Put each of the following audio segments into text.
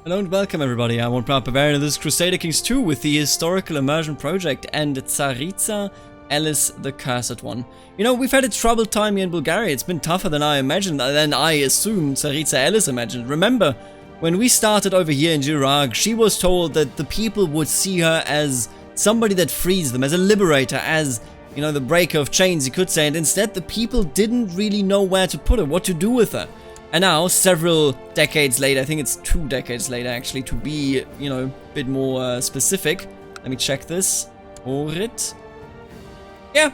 Hello and welcome everybody, I'm Bavarian and this is Crusader Kings 2 with the Historical Immersion Project and Tsaritsa, Eliz the Cursed One. You know, we've had a troubled time here in Bulgaria. It's been tougher than I imagined, than I assumed Tsaritsa Eliz imagined. Remember, when we started over here in Jirag, she was told that the people would see her as somebody that frees them, as a liberator, as, you know, the breaker of chains, you could say, and instead the people didn't really know where to put her, what to do with her. And now, several decades later, I think it's 2 decades later actually, to be, you know, a bit more specific. Let me check this. Orit. Yeah,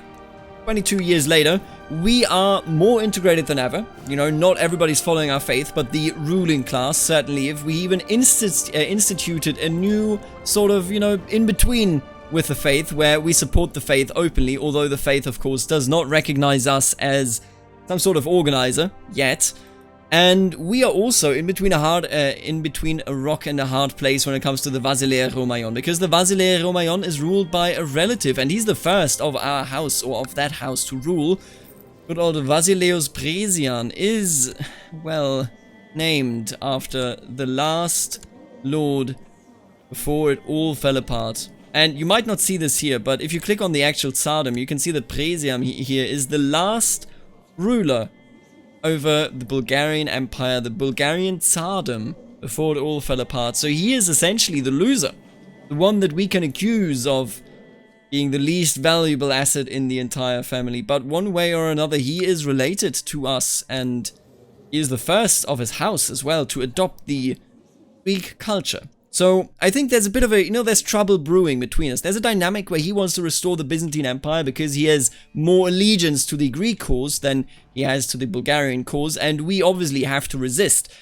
22 years later, we are more integrated than ever. You know, not everybody's following our faith, but the ruling class, certainly. If we even instituted a new sort of, you know, in-between with the faith, where we support the faith openly, although the faith, of course, does not recognize us as some sort of organizer, yet. And we are also in between a rock and a hard place when it comes to the Basileia Romayon, because the Basileia Romayon is ruled by a relative, and he's the first of our house, or of that house, to rule. Good old Basileus Presian is, well, named after the last lord before it all fell apart. And you might not see this here, but if you click on the actual tsardom, you can see that Presian here is the last ruler over the Bulgarian Empire, the Bulgarian Tsardom, before it all fell apart. So he is essentially the loser, the one that we can accuse of being the least valuable asset in the entire family. But one way or another, he is related to us, and he is the first of his house as well to adopt the Greek culture. So I think there's a bit of a, you know, there's trouble brewing between us. There's a dynamic where he wants to restore the Byzantine Empire because he has more allegiance to the Greek cause than he has to the Bulgarian cause, and we obviously have to resist.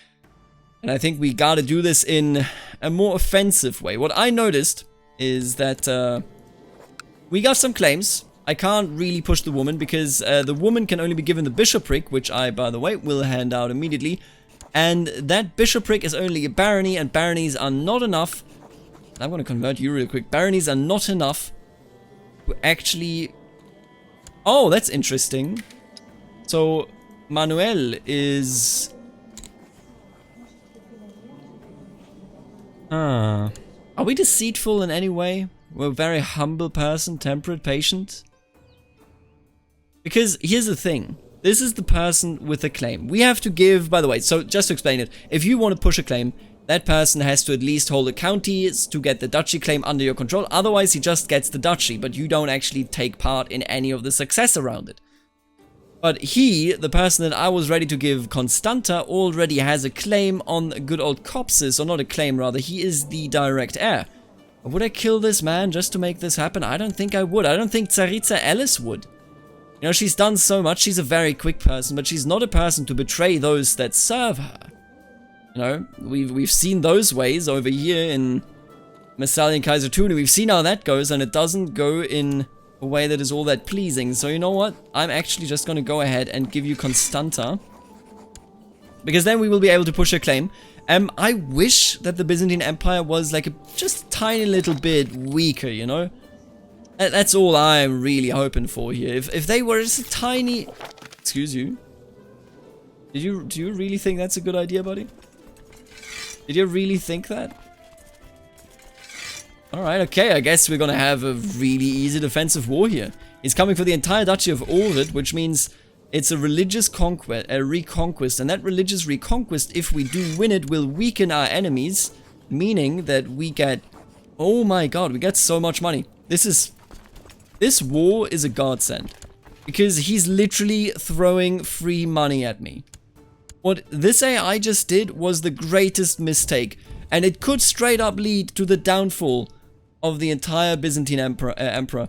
And I think we gotta do this in a more offensive way. What I noticed is that we got some claims. I can't really push the woman because the woman can only be given the bishopric, which I, by the way, will hand out immediately. And that bishopric is only a barony, and baronies are not enough. I'm going to convert you real quick. Baronies are not enough to actually... Oh, that's interesting. So, Manuel is... Are we deceitful in any way? We're a very humble person, temperate, patient. Because here's the thing. This is the person with a claim. We have to give, by the way, so just to explain it, if you want to push a claim, that person has to at least hold a county to get the duchy claim under your control. Otherwise, he just gets the duchy, but you don't actually take part in any of the success around it. But he, the person that I was ready to give Constanta, already has a claim on good old Copsis, or not a claim, rather. He is the direct heir. Would I kill this man just to make this happen? I don't think I would. I don't think Tsaritsa Eliz would. You know, she's done so much, she's a very quick person, but she's not a person to betray those that serve her. You know, we've seen those ways over here in Messalian Kaiser 2, and we've seen how that goes, and it doesn't go in a way that is all that pleasing. So you know what? I'm actually just going to go ahead and give you Constanta, because then we will be able to push her claim. I wish that the Byzantine Empire was like just a tiny little bit weaker, you know? That's all I'm really hoping for here. If they were just a tiny... Excuse you. Do you really think that's a good idea, buddy? Did you really think that? Alright, okay, I guess we're gonna have a really easy defensive war here. He's coming for the entire Duchy of Ovid, which means it's a religious conquest, a reconquest. And that religious reconquest, if we do win it, will weaken our enemies. Meaning that we get... Oh my god, we get so much money. This war is a godsend, because he's literally throwing free money at me. What this AI just did was the greatest mistake, and it could straight up lead to the downfall of the entire Byzantine empire.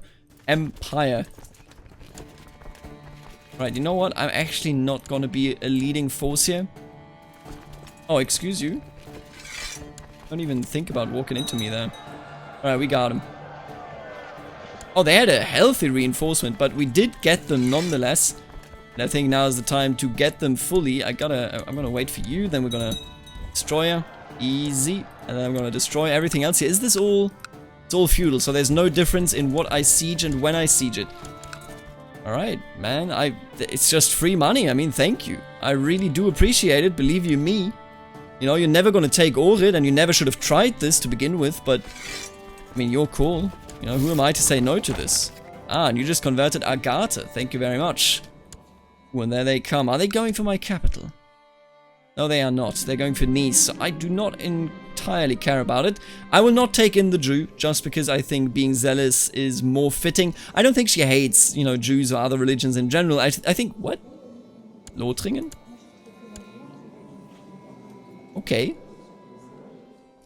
Right, you know what? I'm actually not gonna be a leading force here. Oh, excuse you. Don't even think about walking into me there. Alright, we got him. Oh, they had a healthy reinforcement, but we did get them nonetheless. And I think now is the time to get them fully. I'm gonna wait for you, then we're gonna destroy her. Easy. And then I'm gonna destroy everything else here. Is this all... It's all feudal, so there's no difference in what I siege and when I siege it. Alright, man, it's just free money. I mean, thank you. I really do appreciate it, believe you me. You know, you're never gonna take Ohrid, and you never should have tried this to begin with, but... I mean, your call. You know, who am I to say no to this? Ah, and you just converted Agatha. Thank you very much. Ooh, and there they come. Are they going for my capital? No, they are not. They're going for Nice, so I do not entirely care about it. I will not take in the Jew, just because I think being zealous is more fitting. I don't think she hates, you know, Jews or other religions in general. I think... What? Lothringen? Okay.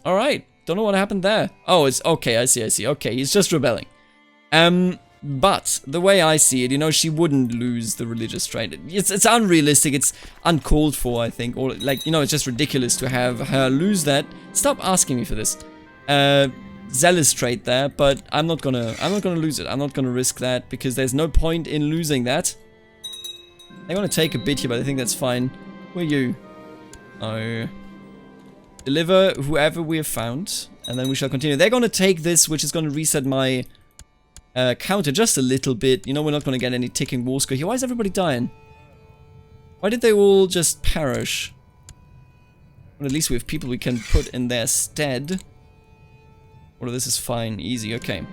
Alright. Don't know what happened there. Oh, it's... Okay, I see. Okay, he's just rebelling. But the way I see it, you know, she wouldn't lose the religious trait. It's unrealistic. It's uncalled for, I think. Or like, you know, it's just ridiculous to have her lose that. Stop asking me for this. Zealous trait there, but I'm not gonna lose it. I'm not gonna risk that because there's no point in losing that. They're gonna take a bit here, but I think that's fine. Who are you? Oh. Deliver whoever we have found, and then we shall continue. They're gonna take this, which is gonna reset my counter just a little bit. You know, we're not gonna get any ticking war score here. Why is everybody dying? Why did they all just perish? Well, at least we have people we can put in their stead. All of this is fine, easy, okay.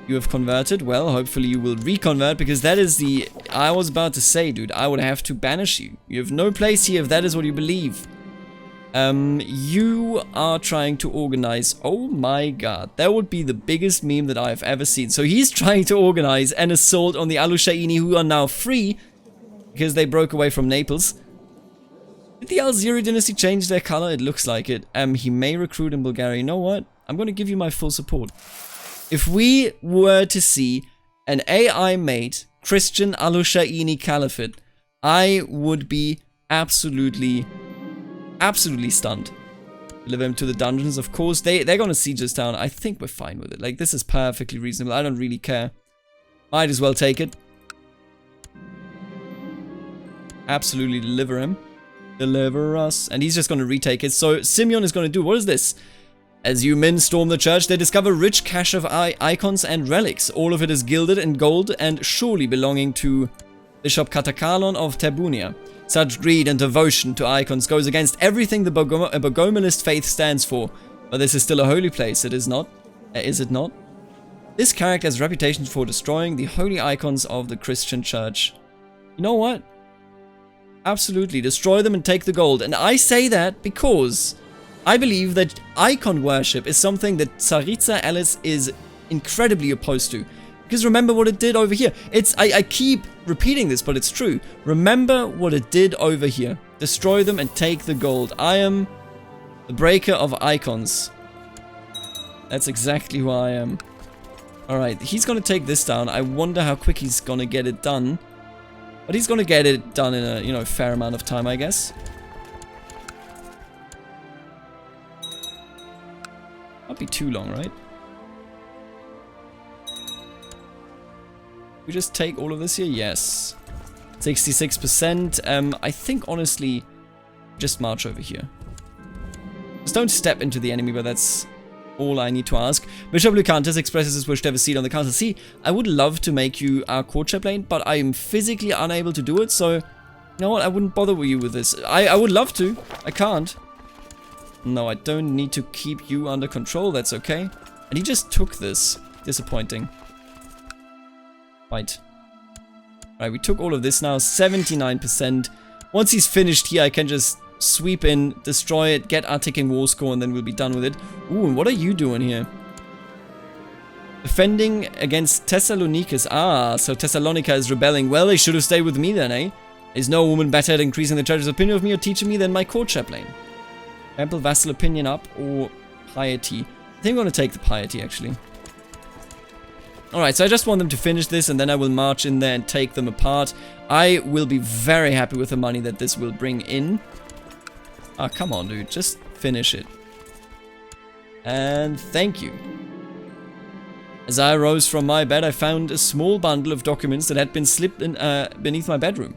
You have converted. Well, hopefully you will reconvert, because that is the... I was about to say, dude, I would have to banish you. You have no place here if that is what you believe. You are trying to organize... Oh my god, that would be the biggest meme that I have ever seen. So he's trying to organize an assault on the Alushaini, who are now free, because they broke away from Naples. Did the Alziri dynasty change their color? It looks like it. He may recruit in Bulgaria. You know what? I'm going to give you my full support. If we were to see an AI-made Christian Alushaini Caliphate, I would be absolutely stunned. Deliver him to the dungeons, of course. They're going to siege us down. I think we're fine with it. Like, this is perfectly reasonable. I don't really care. Might as well take it. Absolutely deliver him. Deliver us. And he's just going to retake it. So Simeon is going to do... What is this? As you men storm the church, they discover rich cache of icons and relics. All of it is gilded in gold and surely belonging to Bishop Katakalon of Terbunia. Such greed and devotion to icons goes against everything the Bogomalist faith stands for. But this is still a holy place, it is not. Is it not? This character has a reputation for destroying the holy icons of the Christian church. You know what? Absolutely, destroy them and take the gold. And I say that because I believe that icon worship is something that Tsaritsa Eliz is incredibly opposed to. Because remember what it did over here. I keep repeating this, but it's true. Remember what it did over here. Destroy them and take the gold. I am the breaker of icons. That's exactly who I am. Alright, he's gonna take this down. I wonder how quick he's gonna get it done. But he's gonna get it done in a, you know, fair amount of time, I guess. Not be too long, right? We just take all of this here? Yes. 66%. I think, honestly, just march over here. Just don't step into the enemy, but that's all I need to ask. Bishop Lucantus expresses his wish to have a seat on the council. See, I would love to make you our court chaplain, but I am physically unable to do it, so... You know what? I wouldn't bother with you with this. I would love to. I can't. No, I don't need to keep you under control. That's okay. And he just took this. Disappointing. Right. Right, we took all of this now. 79%. Once he's finished here, I can just sweep in, destroy it, get our ticking war score, and then we'll be done with it. Ooh, and what are you doing here? Defending against Thessalonikus. Ah, so Thessalonica is rebelling. Well, they should have stayed with me then, eh? Is no woman better at increasing the church's opinion of me or teaching me than my court chaplain? Ample vassal opinion up or piety? I think I'm going to take the piety, actually. Alright, so I just want them to finish this, and then I will march in there and take them apart. I will be very happy with the money that this will bring in. Ah, come on, dude. Just finish it. And thank you. As I rose from my bed, I found a small bundle of documents that had been slipped in, beneath my bedroom.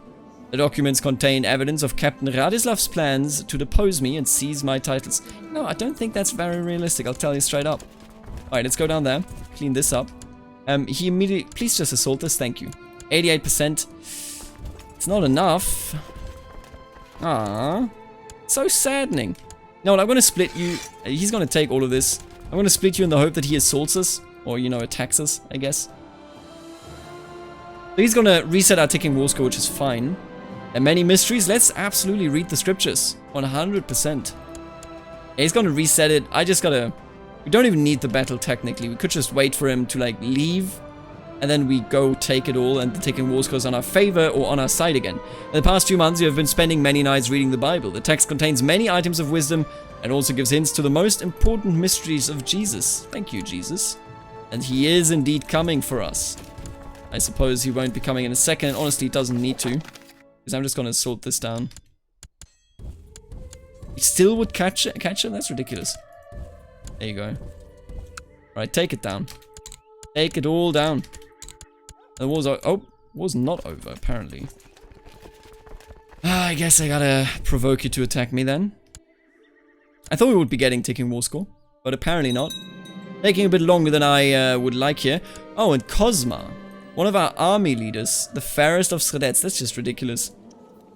The documents contain evidence of Captain Radislav's plans to depose me and seize my titles. No, I don't think that's very realistic, I'll tell you straight up. Alright, let's go down there. Clean this up. He immediately... Please just assault this, thank you. 88%. It's not enough. Ah. So saddening. No, I'm gonna split you. He's gonna take all of this. I'm gonna split you in the hope that he assaults us. Or, you know, attacks us, I guess. So he's gonna reset our ticking war score, which is fine. And many mysteries, let's absolutely read the scriptures. 100%. Yeah, he's gonna reset it. I just gotta... We don't even need the battle, technically. We could just wait for him to, like, leave. And then we go take it all, and the ticking war score is on our favor or on our side again. In the past 2 months, you have been spending many nights reading the Bible. The text contains many items of wisdom and also gives hints to the most important mysteries of Jesus. Thank you, Jesus. And he is indeed coming for us. I suppose he won't be coming in a second. Honestly, he doesn't need to. Because I'm just gonna sort this down. He still would catch him? That's ridiculous. There you go. Alright, take it down. Take it all down. The war's war's not over, apparently. I guess I gotta provoke you to attack me then. I thought we would be getting ticking war score, but apparently not. Taking a bit longer than I would like here. Oh, and Cosma, one of our army leaders, the fairest of Sredets. That's just ridiculous.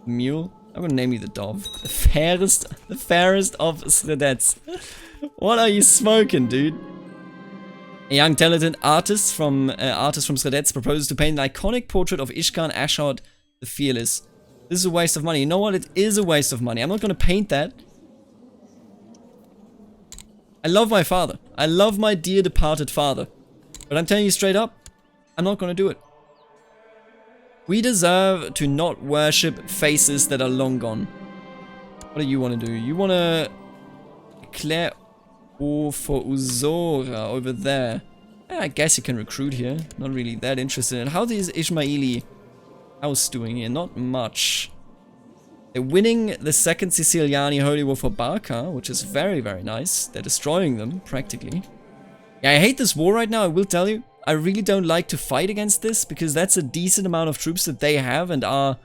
Mule. I'm gonna name you the Dove. The fairest of Sredets. What are you smoking, dude? A young talented artist from Sredets proposes to paint an iconic portrait of Ishkan Ashot the Fearless. This is a waste of money. You know what? It is a waste of money. I'm not gonna paint that. I love my father. I love my dear departed father. But I'm telling you straight up, I'm not gonna do it. We deserve to not worship faces that are long gone. What do you want to do? You want to declare war for Uzora over there. I guess you can recruit here. Not really that interested in it. How is Ismaili house doing here? Not much. They're winning the second Siciliani Holy War for Barca, which is very, very nice. They're destroying them, practically. Yeah, I hate this war right now, I will tell you. I really don't like to fight against this, because that's a decent amount of troops that they have and are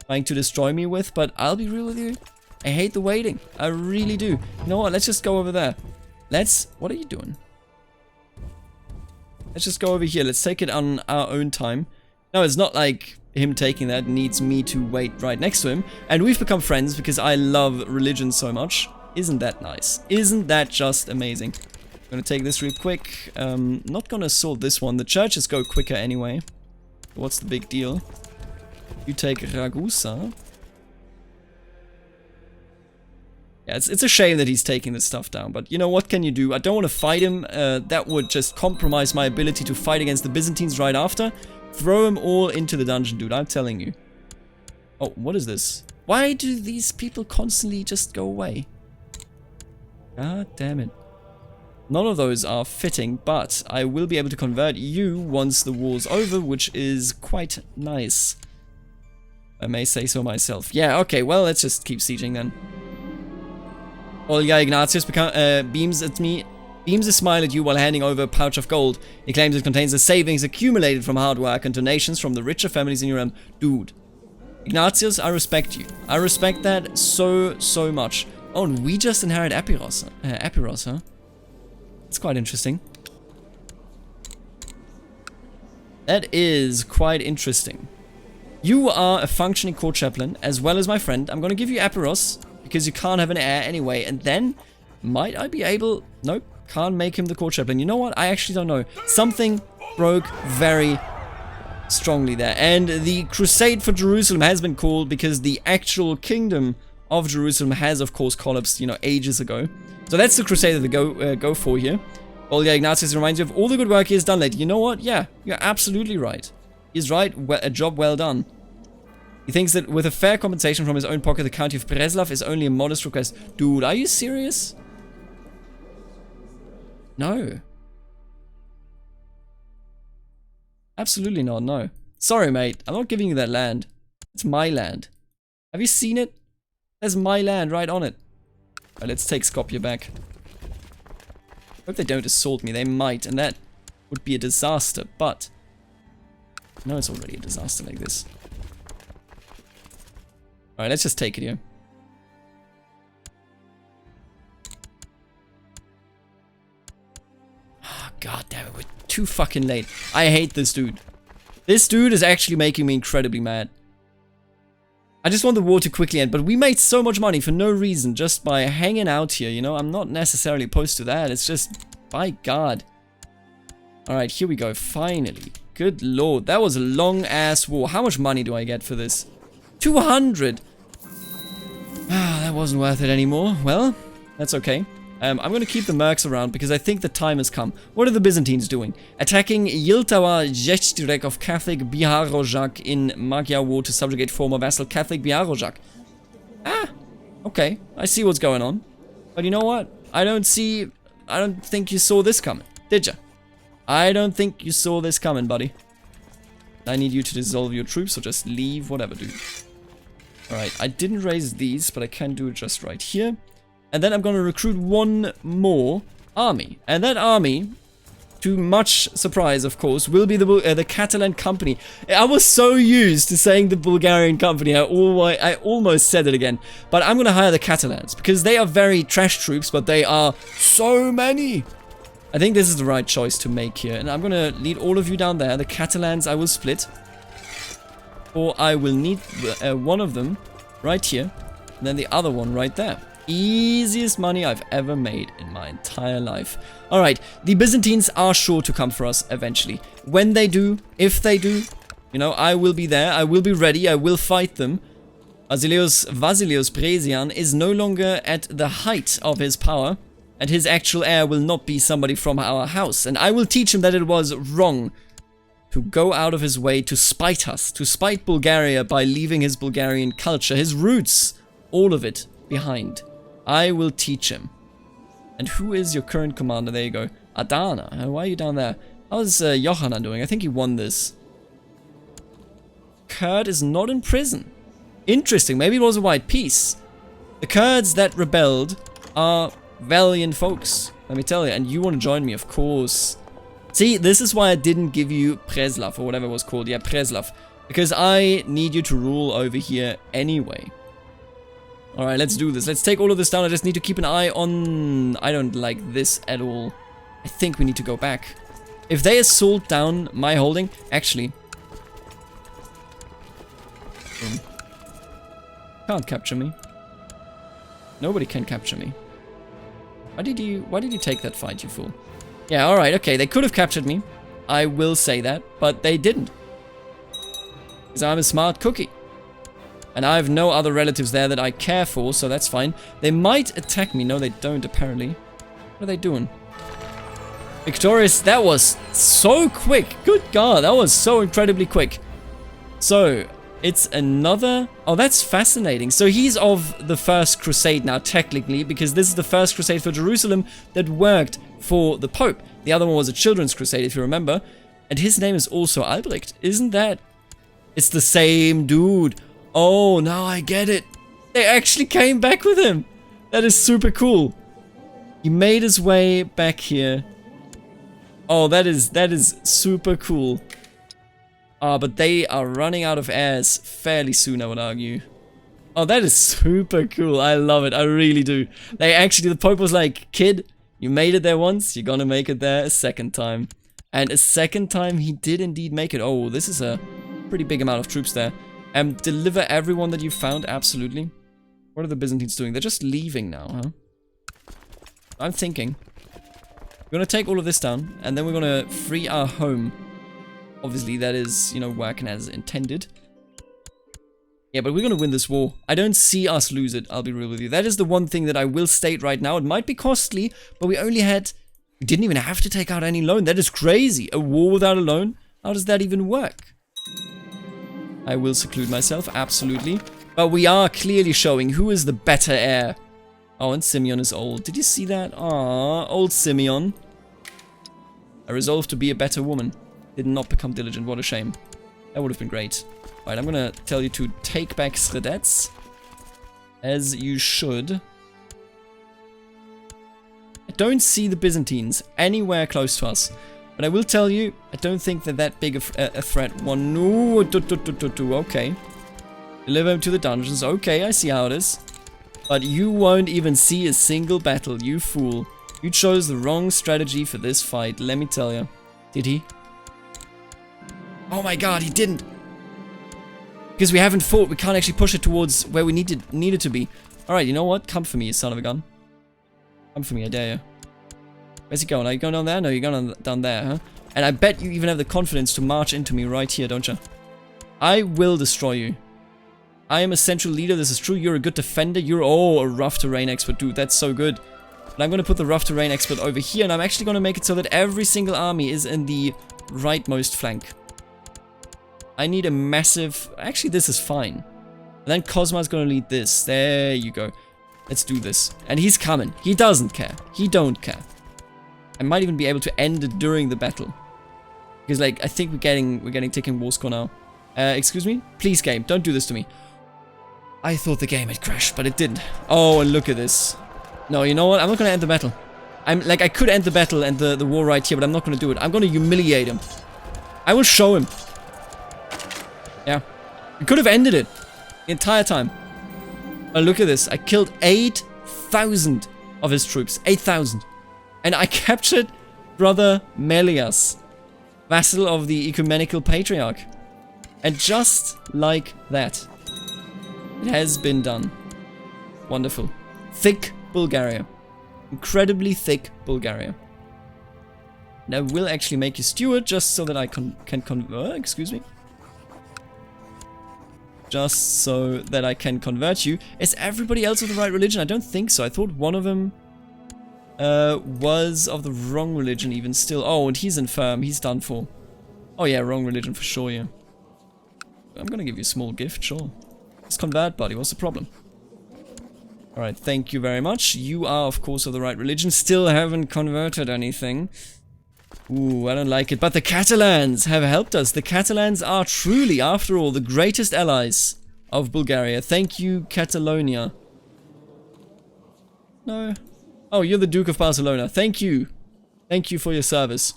trying to destroy me with. But I'll be real with you, I hate the waiting. I really do. You know what, let's just go over there. What are you doing? Let's just go over here. Let's take it on our own time. No, it's not like him taking that needs me to wait right next to him. And we've become friends because I love religion so much. Isn't that nice? Isn't that just amazing? I'm gonna take this real quick. Not gonna assault this one. The churches go quicker anyway. What's the big deal? You take Ragusa. Yeah, it's a shame that he's taking this stuff down, but you know, what can you do? I don't want to fight him. That would just compromise my ability to fight against the Byzantines right after. Throw them all into the dungeon, dude, I'm telling you. Oh, what is this? Why do these people constantly just go away? God damn it. None of those are fitting, but I will be able to convert you once the war's over, which is quite nice. I may say so myself. Yeah, okay, well, let's just keep sieging then. Olga Ignatius beams a smile at you while handing over a pouch of gold. He claims it contains the savings accumulated from hard work and donations from the richer families in your realm. Dude. Ignatius, I respect you. I respect that so, so much. Oh, and we just inherit Epiros, huh? It's quite interesting. That is quite interesting. You are a functioning court chaplain, as well as my friend. I'm going to give you Epiros, because you can't have an heir anyway. And then, might I be able... Nope, can't make him the court chaplain. You know what? I actually don't know. Something broke very strongly there. And the Crusade for Jerusalem has been called because the actual kingdom of Jerusalem has, of course, collapsed, you know, ages ago. So that's the Crusade that they go for here. Olga Ignatius reminds you of all the good work he has done lately. You know what? Yeah, you're absolutely right. He's right. A job well done. He thinks that with a fair compensation from his own pocket, the county of Preslav is only a modest request. Dude, are you serious? No. Absolutely not, no. Sorry, mate. I'm not giving you that land. It's my land. Have you seen it? There's my land right on it. Alright, let's take Skopje back. Hope they don't assault me. They might, and that would be a disaster, but... No, it's already a disaster like this. Alright, let's just take it here. Oh, god damn it, we're too fucking late. I hate this dude. This dude is actually making me incredibly mad. I just want the war to quickly end, but we made so much money for no reason, just by hanging out here, you know? I'm not necessarily opposed to that, it's just, by God. Alright, here we go, finally. Good lord, that was a long-ass war. How much money do I get for this? 200! Ah, that wasn't worth it anymore. Well, that's okay. I'm going to keep the mercs around because I think the time has come. What are the Byzantines doing? Attacking Yiltawa Zechtirek of Catholic Biharojak in Magyar War to subjugate former vassal Catholic Biharojak. Ah, okay. I see what's going on. But you know what? I don't think you saw this coming, did ya? I don't think you saw this coming, buddy. I need you to dissolve your troops, or just leave, whatever, dude. Alright, I didn't raise these, but I can do it just right here. And then I'm going to recruit one more army. And that army, to much surprise, of course, will be the Catalan Company. I was so used to saying the Bulgarian Company, I almost said it again. But I'm going to hire the Catalans, because they are very trash troops, but they are so many. I think this is the right choice to make here. And I'm going to lead all of you down there. The Catalans I will split. Or I will need one of them right here. And then the other one right there. Easiest money I've ever made in my entire life. Alright, the Byzantines are sure to come for us eventually. When they do, if they do, you know, I will be there, I will be ready, I will fight them. Vasilios Bresian is no longer at the height of his power, and his actual heir will not be somebody from our house. And I will teach him that it was wrong to go out of his way to spite us, to spite Bulgaria by leaving his Bulgarian culture, his roots, all of it behind. I will teach him. And who is your current commander? There you go. Adana. Why are you down there? How's Yohannan doing? I think he won this. Kurd is not in prison. Interesting. Maybe it was a white peace. The Kurds that rebelled are valiant folks. Let me tell you. And you want to join me, of course. See, this is why I didn't give you Preslav or whatever it was called. Yeah, Preslav. Because I need you to rule over here anyway. Alright, let's do this. Let's take all of this down. I just need to keep an eye on... I don't like this at all. I think we need to go back. If they assault down my holding... Actually... Can't capture me. Nobody can capture me. Why did you take that fight, you fool? Yeah, alright, okay. They could have captured me. I will say that. But they didn't. Because I'm a smart cookie. And I have no other relatives there that I care for, so that's fine. They might attack me. No, they don't, apparently. What are they doing? Victorious, that was so quick. Good God, that was so incredibly quick. So, it's another... Oh, that's fascinating. So he's of the first crusade now, technically, because this is the first crusade for Jerusalem that worked for the Pope. The other one was a children's crusade, if you remember. And his name is also Albrecht. Isn't that... It's the same dude. Oh, now I get it. They actually came back with him. That is super cool. He made his way back here. Oh, that is super cool. But they are running out of heirs fairly soon, I would argue. Oh, that is super cool. I love it. I really do. They actually, the Pope was like, kid, you made it there once. You're gonna make it there a second time. And a second time, he did indeed make it. Oh, this is a pretty big amount of troops there. Deliver everyone that you found, absolutely. What are the Byzantines doing? They're just leaving now, huh? I'm thinking. We're gonna take all of this down, and then we're gonna free our home. Obviously, that is, you know, working as intended. Yeah, but we're gonna win this war. I don't see us lose it, I'll be real with you. That is the one thing that I will state right now. It might be costly, but we didn't even have to take out any loan. That is crazy. A war without a loan? How does that even work? I will seclude myself, absolutely. But we are clearly showing who is the better heir. Oh, and Simeon is old. Did you see that? Aww, old Simeon. I resolved to be a better woman. Did not become diligent. What a shame. That would have been great. Alright, I'm gonna tell you to take back Sredets. As you should. I don't see the Byzantines anywhere close to us. But I will tell you, I don't think they're that big a threat. One, no, okay. Deliver him to the dungeons. Okay, I see how it is. But you won't even see a single battle, you fool. You chose the wrong strategy for this fight, let me tell you. Did he? Oh my God, he didn't. Because we haven't fought, we can't actually push it towards where we need it to be. Alright, you know what? Come for me, you son of a gun. Come for me, I dare you. Where's he going? Are you going down there? No, you're going down there, huh? And I bet you even have the confidence to march into me right here, don't you? I will destroy you. I am a central leader, this is true. You're a good defender. You're, oh, a rough terrain expert. Dude, that's so good. But I'm going to put the rough terrain expert over here, and I'm actually going to make it so that every single army is in the rightmost flank. I need a massive... Actually, this is fine. And then Cosma's going to lead this. There you go. Let's do this. And he's coming. He doesn't care. He don't care. I might even be able to end it during the battle. Because, like, I think we're getting ticking war score now. Excuse me? Please, game, don't do this to me. I thought the game had crashed, but it didn't. Oh, and look at this. No, you know what? I'm not gonna end the battle. I could end the battle and the war right here, but I'm not gonna do it. I'm gonna humiliate him. I will show him. Yeah. I could have ended it the entire time. But look at this. I killed 8,000 of his troops. 8,000. And I captured Brother Melias, vassal of the ecumenical patriarch. And just like that, it has been done. Wonderful. Thick Bulgaria. Incredibly thick Bulgaria. And I will actually make you steward just so that I can convert. Excuse me. Just so that I can convert you. Is everybody else of the right religion? I don't think so. I thought one of them was of the wrong religion even still. Oh, and he's infirm. He's done for. Oh yeah, wrong religion for sure, yeah. I'm gonna give you a small gift, sure. Just convert, buddy. What's the problem? Alright, thank you very much. You are, of course, of the right religion. Still haven't converted anything. Ooh, I don't like it. But the Catalans have helped us. The Catalans are truly, after all, the greatest allies of Bulgaria. Thank you, Catalonia. No. Oh, you're the Duke of Barcelona. Thank you. Thank you for your service.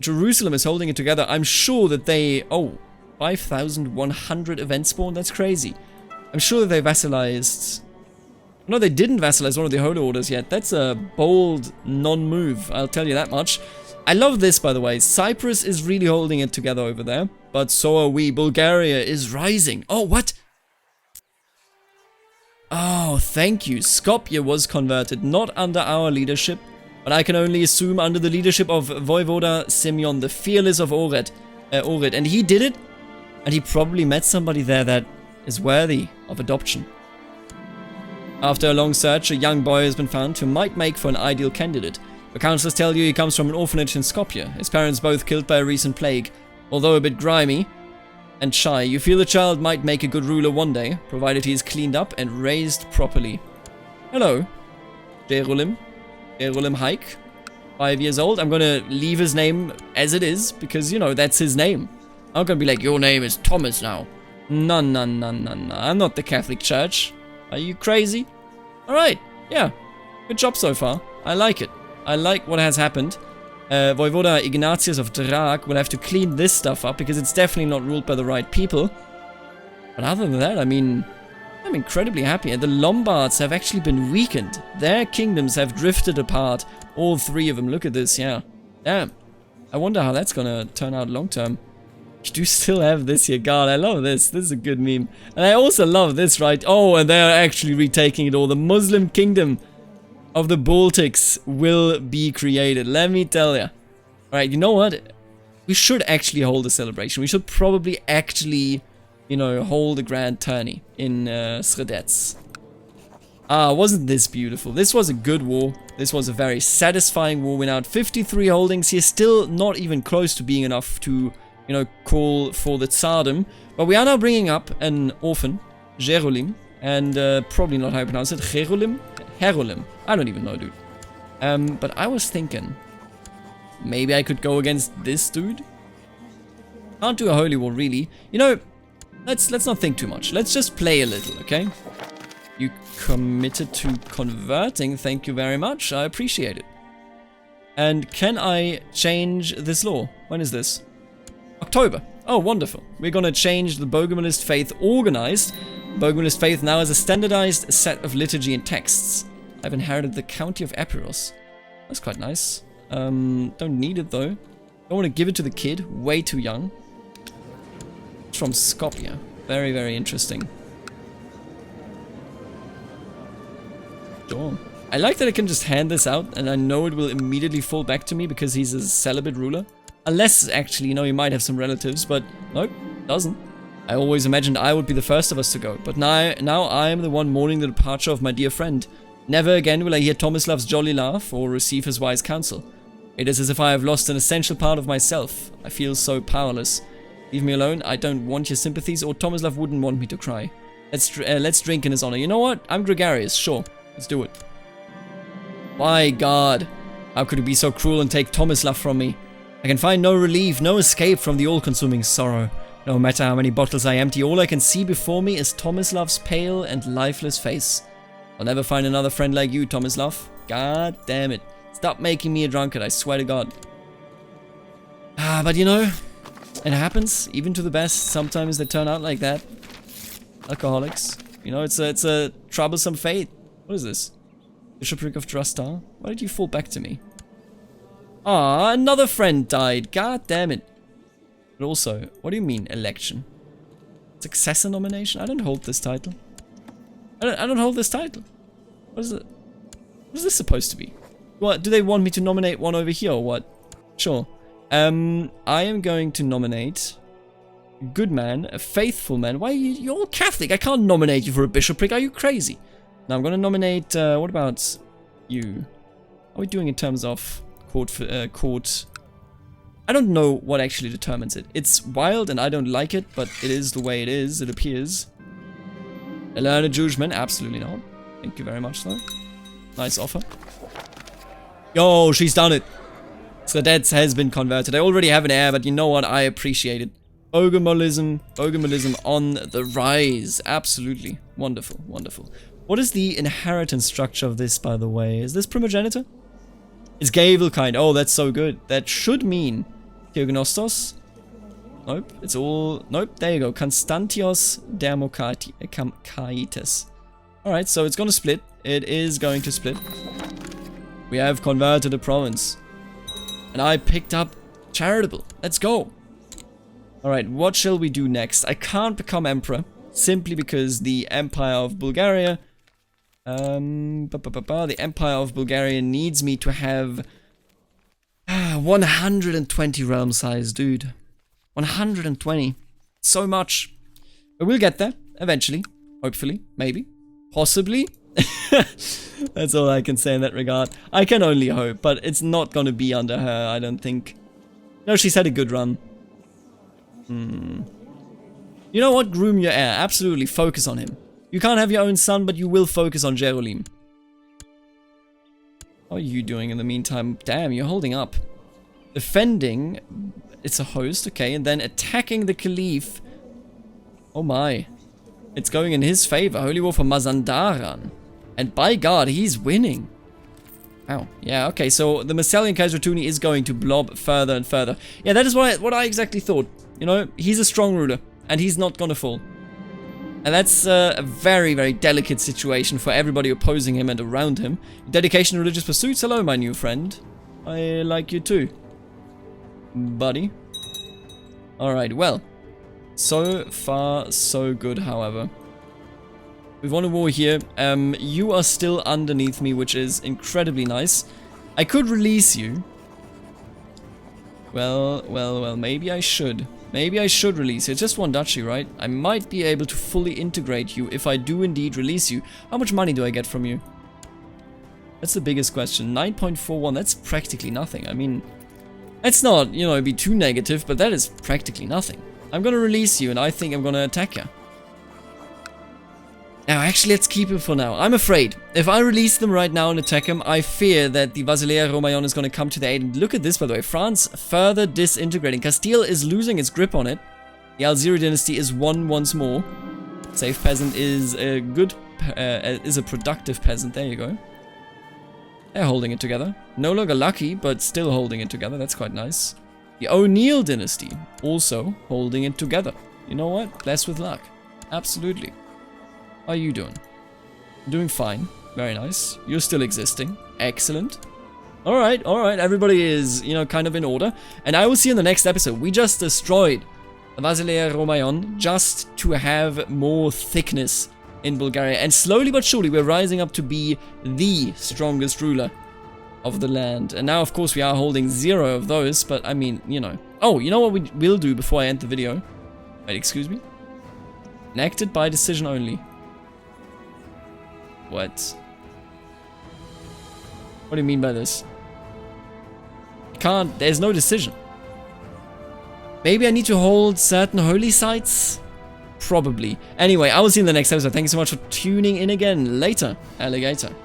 Jerusalem is holding it together. I'm sure that they... Oh, 5,100 event spawn? That's crazy. I'm sure that they vassalized... No, they didn't vassalize one of the Holy Orders yet. That's a bold non-move, I'll tell you that much. I love this, by the way. Cyprus is really holding it together over there. But so are we. Bulgaria is rising. Oh, what? Oh, thank you. Skopje was converted, not under our leadership, but I can only assume under the leadership of Voivoda Simeon, the fearless of Ohrid. And he did it, and he probably met somebody there that is worthy of adoption. After a long search, a young boy has been found who might make for an ideal candidate. The counselors tell you he comes from an orphanage in Skopje, his parents both killed by a recent plague. Although a bit grimy and shy, you feel the child might make a good ruler one day, provided he is cleaned up and raised properly. Hello, Jerulim Hike, 5 years old. I'm gonna leave his name as it is, because, you know, that's his name. I'm gonna be like, your name is Thomas now. No. I'm not the Catholic Church. Are you crazy? Alright, yeah. Good job so far. I like it. I like what has happened. Voivoda Ignatius of Drag will have to clean this stuff up because it's definitely not ruled by the right people. But other than that, I mean, I'm incredibly happy. And the Lombards have actually been weakened. Their kingdoms have drifted apart. All three of them. Look at this, yeah. Damn. I wonder how that's gonna turn out long term. You do still have this here. God, I love this. This is a good meme. And I also love this, right? Oh, and they're actually retaking it all. The Muslim kingdom of the Baltics will be created. Let me tell you. Alright, you know what? We should actually hold a celebration. We should probably actually, you know, hold a grand tourney in Sredets. Ah, wasn't this beautiful? This was a good war. This was a very satisfying war. We're now at 53 holdings here. Still not even close to being enough to... you know, call for the Tsardom. But we are now bringing up an orphan, Jerulim, and probably not how you pronounce it, Herulim. I don't even know, dude. But I was thinking, maybe I could go against this dude? Can't do a holy war, really. You know, let's not think too much. Let's just play a little, okay? You committed to converting, thank you very much. I appreciate it. And can I change this law? When is this? October. Oh, wonderful. We're gonna change the Bogomilist faith organized. Bogomilist faith now has a standardized set of liturgy and texts. I've inherited the county of Epirus. That's quite nice. Don't need it though. Don't want to give it to the kid. Way too young. It's from Skopje. Very, very interesting. Sure. I like that I can just hand this out, and I know it will immediately fall back to me because he's a celibate ruler. Unless, actually, you know, he might have some relatives, but nope, doesn't. I always imagined I would be the first of us to go, but now I am the one mourning the departure of my dear friend. Never again will I hear Tomislav's jolly laugh or receive his wise counsel. It is as if I have lost an essential part of myself. I feel so powerless. Leave me alone, I don't want your sympathies, or Tomislav wouldn't want me to cry. Let's drink in his honor. You know what? I'm gregarious, sure. Let's do it. My God, how could he be so cruel and take Tomislav from me? I can find no relief, no escape from the all-consuming sorrow. No matter how many bottles I empty, all I can see before me is Tomislav's pale and lifeless face. I'll never find another friend like you, Tomislav. God damn it. Stop making me a drunkard, I swear to God. But you know, it happens, even to the best. Sometimes they turn out like that. Alcoholics. You know, it's a troublesome fate. What is this? Bishopric of Drastar? Why did you fall back to me? Ah, another friend died. God damn it. But also, what do you mean, election? Successor nomination? I don't hold this title. I don't hold this title. What is it? What is this supposed to be? What, do they want me to nominate one over here or what? Sure. I am going to nominate a good man, a faithful man. Why are you're all Catholic? I can't nominate you for a bishopric. Are you crazy? Now I'm going to nominate, what about you? How are we doing in terms of court? I don't know what actually determines it. It's wild and I don't like it, but it is the way it is, it appears. A learned Jewish man? Absolutely not. Thank you very much, though. Nice offer. Yo, she's done it. So that has been converted. I already have an heir, but you know what? I appreciate it. Bogomolism on the rise. Absolutely. Wonderful, wonderful. What is the inheritance structure of this, by the way? Is this primogenitor? It's Gavelkind. Oh, that's so good. That should mean Theognostos. Nope. It's all... Nope. There you go. Constantios Dermokaitis. Alright, so it's going to split. It is going to split. We have converted a province. And I picked up charitable. Let's go. Alright, what shall we do next? I can't become emperor. Simply because the Empire of Bulgaria... the Empire of Bulgaria needs me to have 120 realm size, dude. 120. So much. But we'll get there, eventually. Hopefully. Maybe. Possibly. That's all I can say in that regard. I can only hope, but it's not gonna be under her, I don't think. No, she's had a good run. You know what? Groom your heir. Absolutely. Focus on him. You can't have your own son, but you will focus on Jerolim. How are you doing in the meantime? Damn, you're holding up. Defending. It's a host, okay. And then attacking the Caliph. Oh my. It's going in his favor. Holy War for Mazandaran. And by God, he's winning. Wow. Yeah, okay. So the Messalian Kaisertuni is going to blob further and further. Yeah, that is what I exactly thought. You know, he's a strong ruler. And he's not gonna fall. And that's a very, very delicate situation for everybody opposing him and around him. Dedication to religious pursuits. Hello, my new friend. I like you too, buddy. Alright, well. So far, so good, however. We've won a war here. You are still underneath me, which is incredibly nice. I could release you. Well, maybe I should. Maybe I should release you. It's just one duchy, right? I might be able to fully integrate you if I do indeed release you. How much money do I get from you? That's the biggest question. 9.41, that's practically nothing. I mean, let's not, you know, be too negative, but that is practically nothing. I'm gonna release you and I think I'm gonna attack you. Now, actually, let's keep him for now. I'm afraid. If I release them right now and attack him, I fear that the Vasilea Romayon is going to come to their aid. And look at this, by the way. France further disintegrating. Castile is losing its grip on it. The Alziri dynasty is won once more. Safe peasant is a good, is a productive peasant. There you go. They're holding it together. No longer lucky, but still holding it together. That's quite nice. The O'Neill dynasty also holding it together. You know what? Blessed with luck. Absolutely. How are you doing? Doing fine. Very nice. You're still existing. Excellent. Alright. Everybody is, you know, kind of in order. And I will see you in the next episode. We just destroyed Vasilea Romayon, just to have more thickness in Bulgaria. And slowly but surely, we're rising up to be the strongest ruler of the land. And now, of course, we are holding 0 of those, but I mean, you know. Oh, you know what we will do before I end the video? Wait, excuse me? Enacted by decision only. What? What do you mean by this? Can't, there's no decision. Maybe I need to hold certain holy sites? Probably. Anyway, I will see you in the next episode. Thank you so much for tuning in again. Later, alligator.